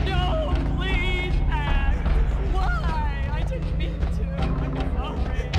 No, please, Max. Why? I didn't mean to. I'm sorry.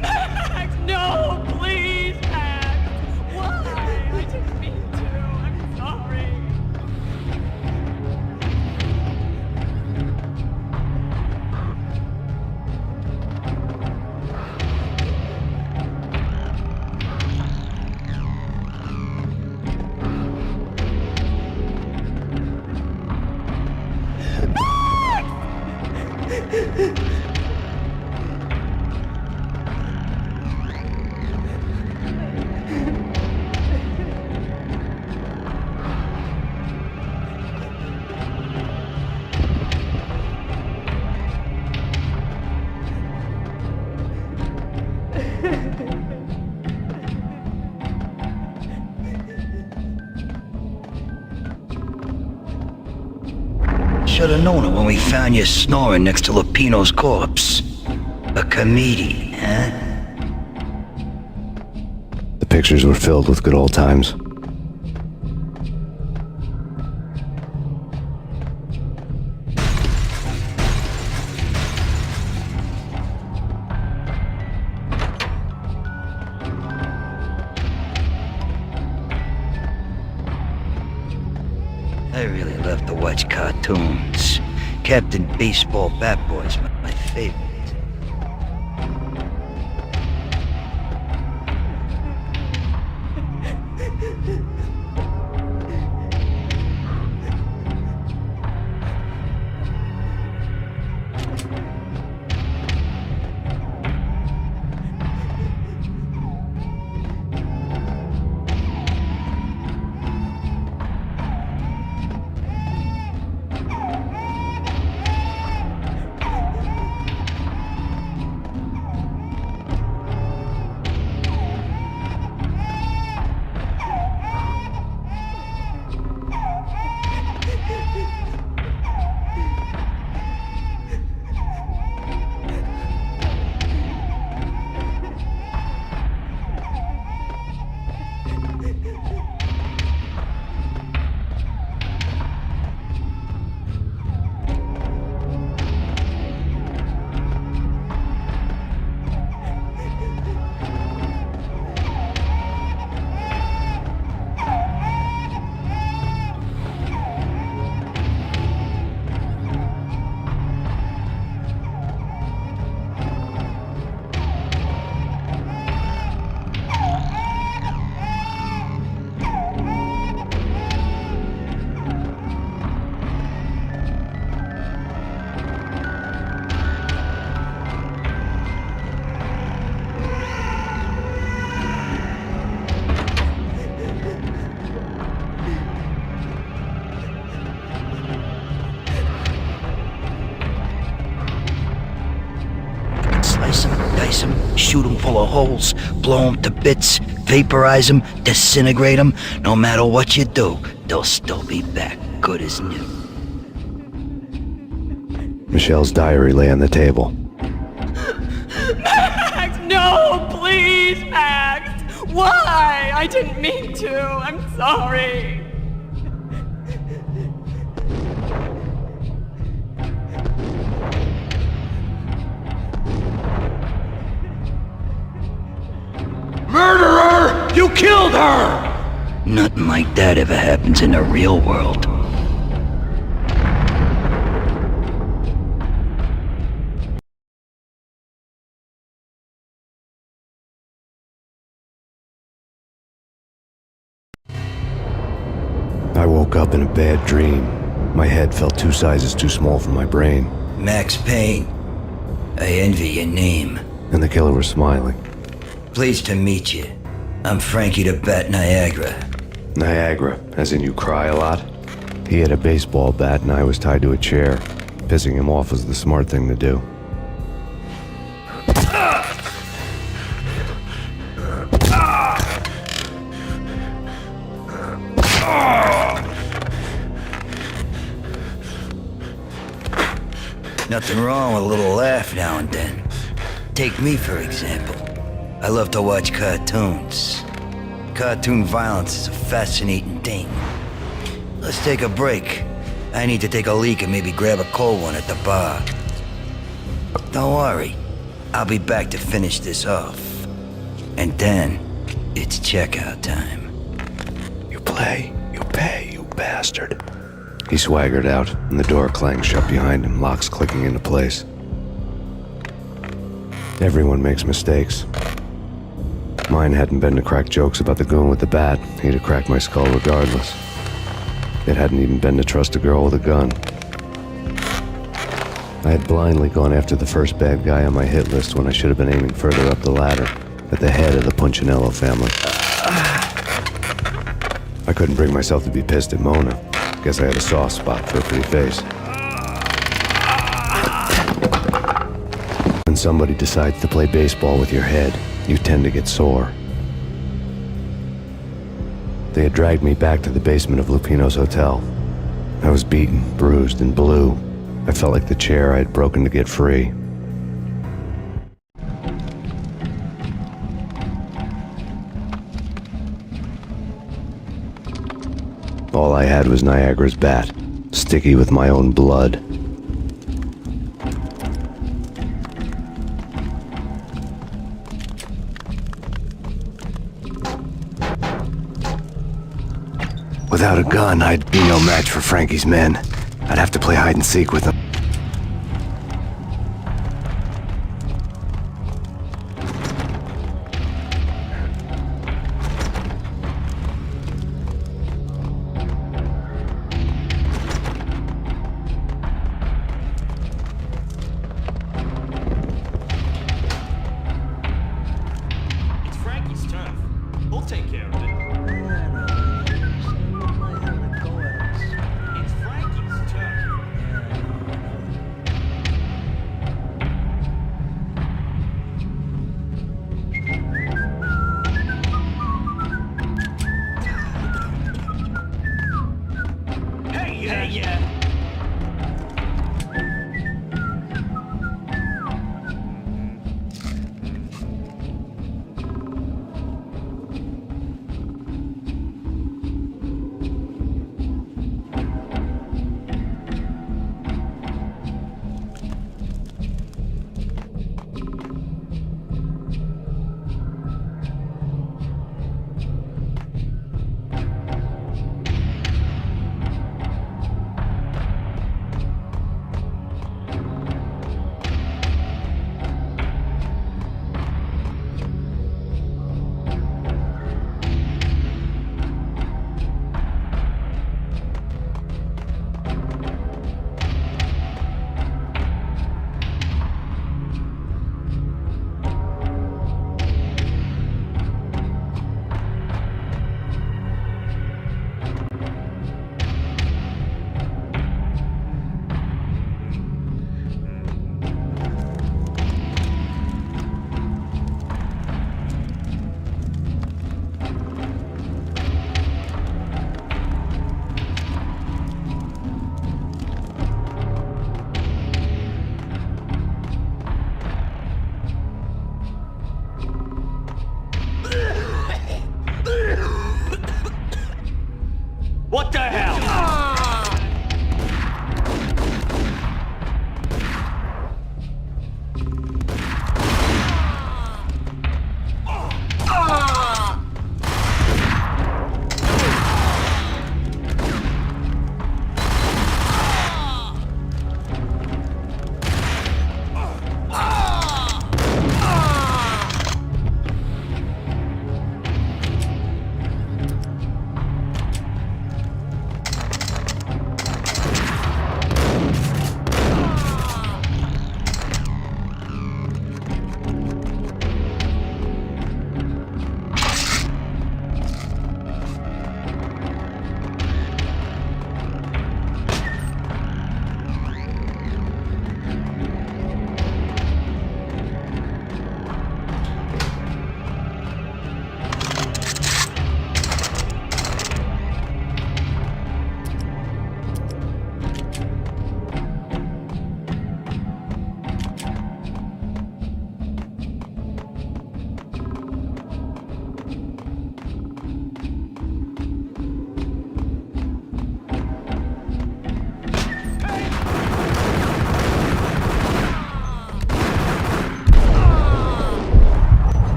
Max, no, please, Max. Why? I didn't mean to. I'm sorry. Should've known it when we found you snoring next to Lupino's corpse. A comedian, huh? The pictures were filled with good old times. I really love to watch cartoons. Captain Baseball Bat Boy's my favorite. Slice them, dice them, shoot them full of holes, blow them to bits, vaporize them, disintegrate them. No matter what you do, they'll still be back, good as new. Michelle's diary lay on the table. Max, no, please, Max. Why? I didn't mean to. I'm sorry. Murderer! You killed her! Nothing like that ever happens in the real world. have been a bad dream. My head felt 2 sizes too small for my brain. Max Payne. I envy your name. And the killer was smiling. Pleased to meet you. I'm Frankie the Bat Niagara. Niagara, as in you cry a lot? He had a baseball bat and I was tied to a chair. Pissing him off was the smart thing to do. Nothing wrong with a little laugh now and then. Take me, for example. I love to watch cartoons. Cartoon violence is a fascinating thing. Let's take a break. I need to take a leak and maybe grab a cold one at the bar. Don't worry. I'll be back to finish this off. And then, it's checkout time. You play, you pay, you bastard. He swaggered out, and the door clanged shut behind him, locks clicking into place. Everyone makes mistakes. Mine hadn't been to crack jokes about the goon with the bat. He'd have cracked my skull regardless. It hadn't even been to trust a girl with a gun. I had blindly gone after the first bad guy on my hit list when I should have been aiming further up the ladder, at the head of the Punchinello family. I couldn't bring myself to be pissed at Mona. Guess I had a soft spot for a pretty face. When somebody decides to play baseball with your head, you tend to get sore. They had dragged me back to the basement of Lupino's hotel. I was beaten, bruised, and blue. I felt like the chair I had broken to get free. All I had was Niagara's bat, sticky with my own blood. Without a gun, I'd be no match for Frankie's men. I'd have to play hide and seek with them. It's Frankie's turf. We'll take care of it. It's Frankie's turf.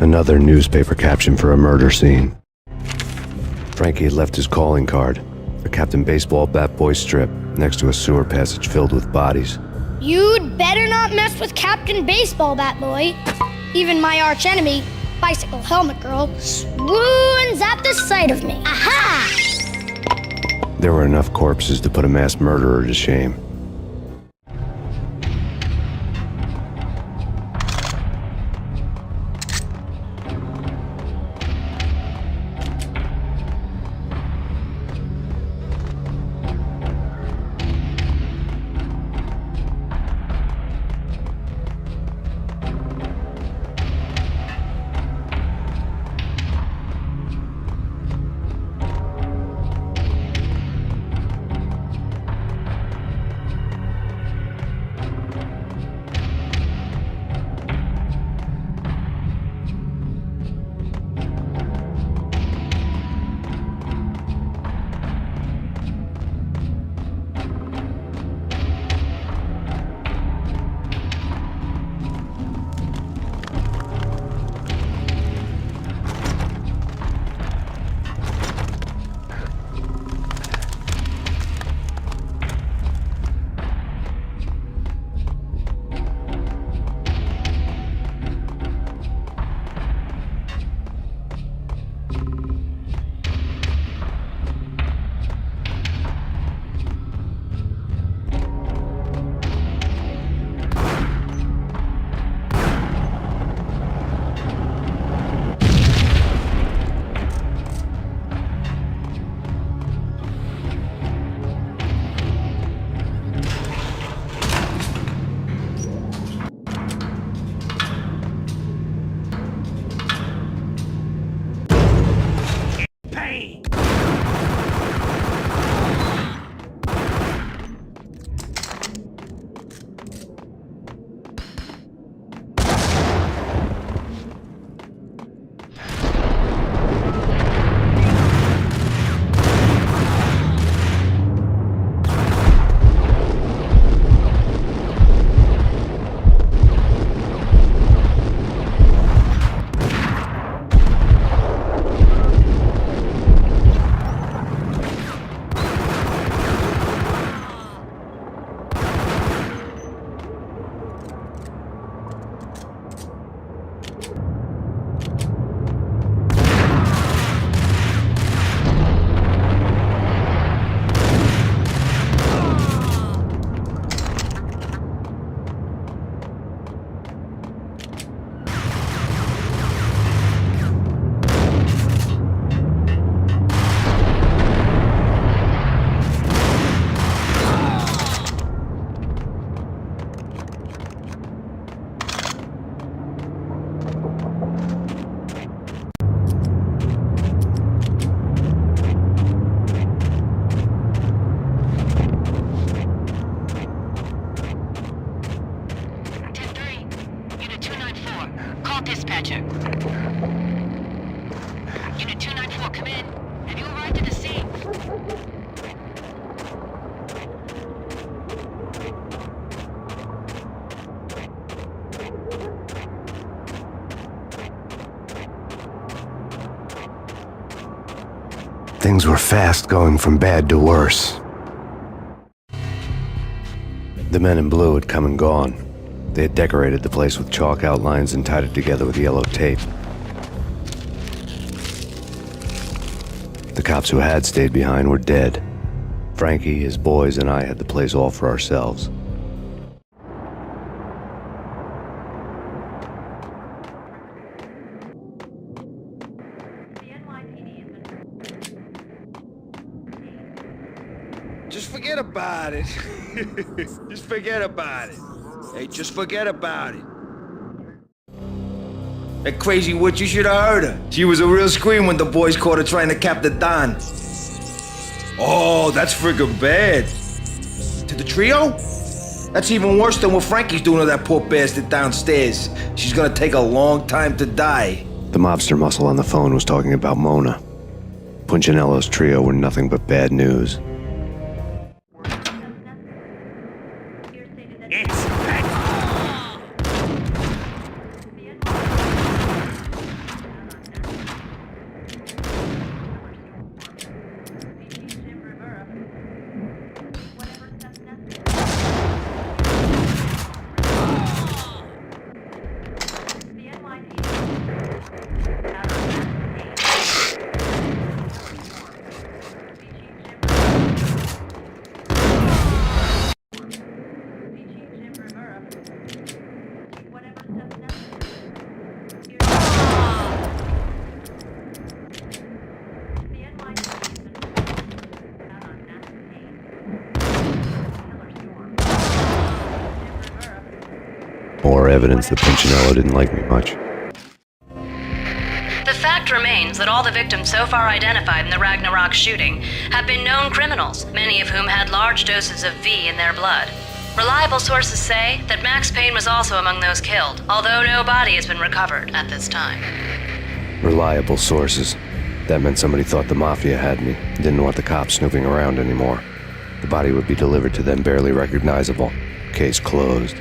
Another newspaper caption for a murder scene. Frankie had left his calling card, a Captain Baseball bat boy strip, next to a sewer passage filled with bodies. You'd better not mess with Captain Baseball Bat Boy. Even my arch enemy, Bicycle Helmet Girl, swoons at the sight of me. Aha! There were enough corpses to put a mass murderer to shame. Payne! Dispatcher. Unit 294, come in. Have you arrived at the scene? Things were fast going from bad to worse. The men in blue had come and gone. They had decorated the place with chalk outlines and tied it together with yellow tape. The cops who had stayed behind were dead. Frankie, his boys, and I had the place all for ourselves. Just forget about it. Just forget about it. Hey, just forget about it. That crazy witch, you should have heard her. She was a real scream when the boys caught her trying to cap the Don. Oh, that's friggin' bad. To the trio? That's even worse than what Frankie's doing to that poor bastard downstairs. She's gonna take a long time to die. The mobster muscle on the phone was talking about Mona. Punchinello's trio were nothing but bad news. It's More evidence that Punchinello didn't like me much. The fact remains that all the victims so far identified in the Ragnarok shooting have been known criminals, many of whom had large doses of V in their blood. Reliable sources say that Max Payne was also among those killed, although no body has been recovered at this time. Reliable sources. That meant somebody thought the Mafia had me, didn't want the cops snooping around anymore. The body would be delivered to them barely recognizable. Case closed.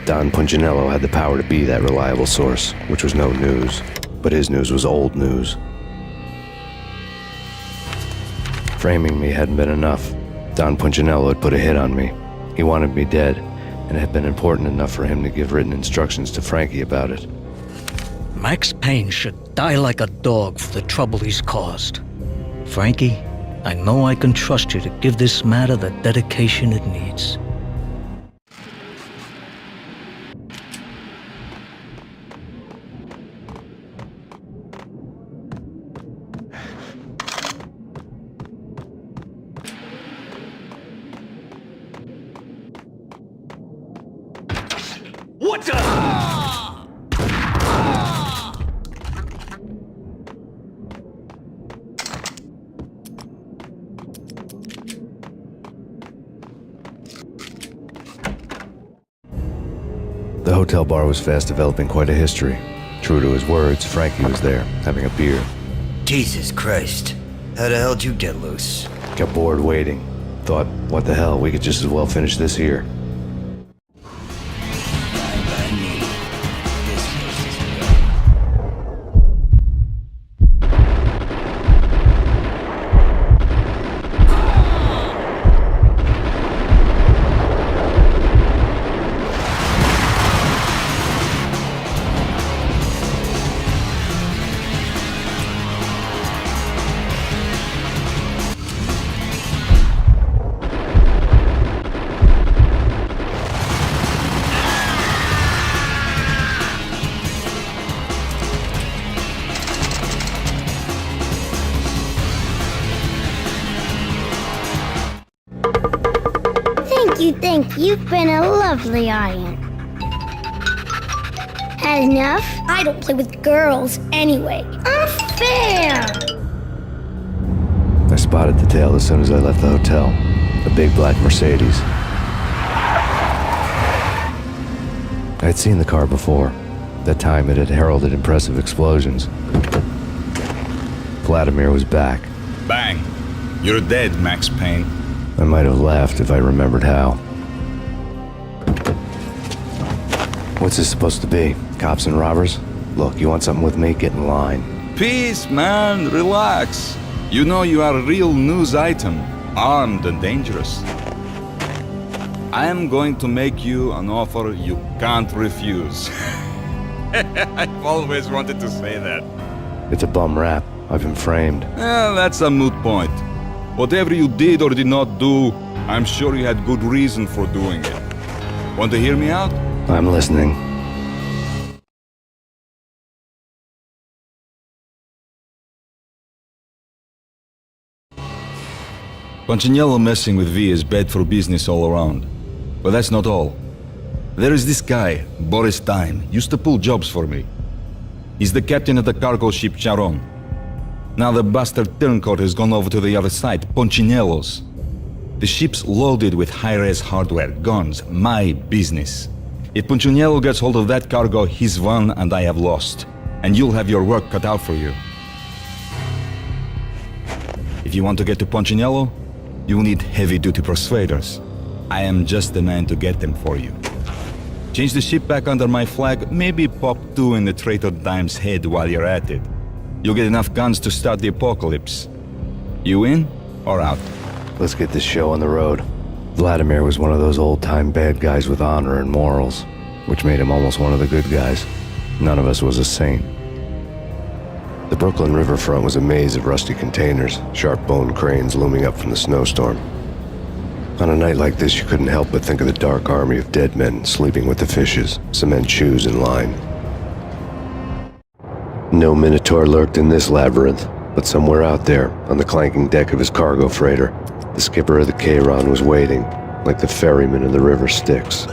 Don Punchinello had the power to be that reliable source, which was no news. But his news was old news. Framing me hadn't been enough. Don Punchinello had put a hit on me. He wanted me dead, and it had been important enough for him to give written instructions to Frankie about it. Max Payne should die like a dog for the trouble he's caused. Frankie, I know I can trust you to give this matter the dedication it needs. What the? The hotel bar was fast developing quite a history. True to his words, Frankie was there, having a beer. Jesus Christ. How the hell did you get loose? Got bored waiting. Thought, what the hell, we could just as well finish this here. Thank you. You've been a lovely audience. Had enough? I don't play with girls anyway. Unfair! I spotted the tail as soon as I left the hotel. A big black Mercedes. I had seen the car before. That time it had heralded impressive explosions. Vladimir was back. Bang! You're dead, Max Payne. I might have laughed if I remembered how. What's this supposed to be? Cops and robbers? Look, you want something with me? Get in line. Peace, man. Relax. You know you are a real news item, armed and dangerous. I am going to make you an offer you can't refuse. I've always wanted to say that. It's a bum rap. I've been framed. That's a moot point. Whatever you did or did not do, I'm sure you had good reason for doing it. Want to hear me out? I'm listening. Punchinello messing with V is bad for business all around. But that's not all. There is this guy, Boris Time, used to pull jobs for me. He's the captain of the cargo ship Charon. Now the bastard turncoat has gone over to the other side, Punchinello's. The ship's loaded with high-res hardware, guns, my business. If Punchinello gets hold of that cargo, he's won and I have lost. And you'll have your work cut out for you. If you want to get to Punchinello, you'll need heavy-duty persuaders. I am just the man to get them for you. Change the ship back under my flag, maybe pop 2 in the traitor Dime's head while you're at it. You'll get enough guns to start the apocalypse. You in or out? Let's get this show on the road. Vladimir was one of those old-time bad guys with honor and morals, which made him almost one of the good guys. None of us was a saint. The Brooklyn riverfront was a maze of rusty containers, sharp-boned cranes looming up from the snowstorm. On a night like this, you couldn't help but think of the dark army of dead men sleeping with the fishes, cement shoes in line. No Minotaur lurked in this labyrinth, but somewhere out there, on the clanking deck of his cargo freighter, the skipper of the Chiron was waiting, like the ferryman in the river Styx.